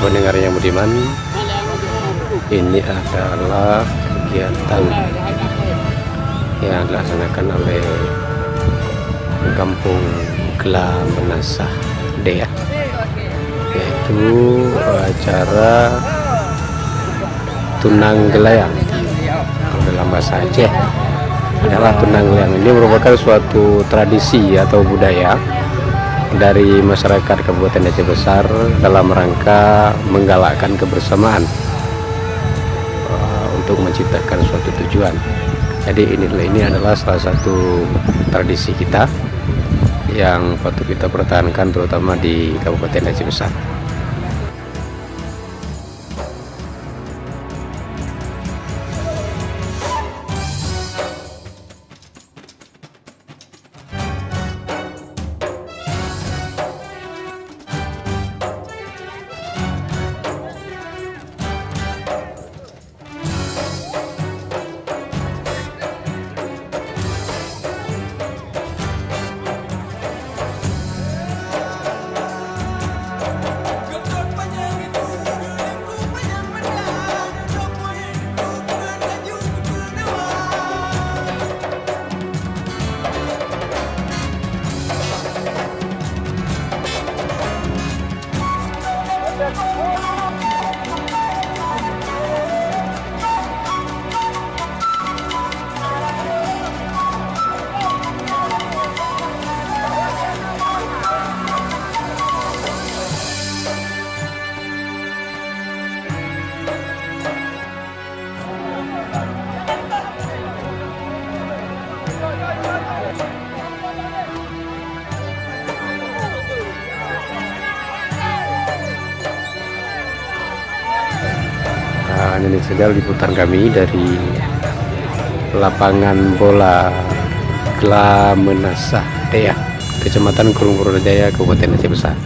pendengar yang budiman, ini adalah kegiatan yang dilaksanakan oleh Kampung Gla Menasah Dea, yaitu acara Tunang Gelayang. Dalam bahasa Aceh adalah Tunang Gelayang. Ini merupakan suatu tradisi atau budaya dari masyarakat Kabupaten Aceh Besar dalam rangka menggalakkan kebersamaan untuk menciptakan suatu tujuan. Jadi ini adalah salah satu tradisi kita yang patut kita pertahankan, terutama di Kabupaten Aceh Besar. Ini saja liputan kami dari lapangan bola Gla Menasah Dea, Kecamatan Kurung Jaya, Kabupaten Aceh Besar.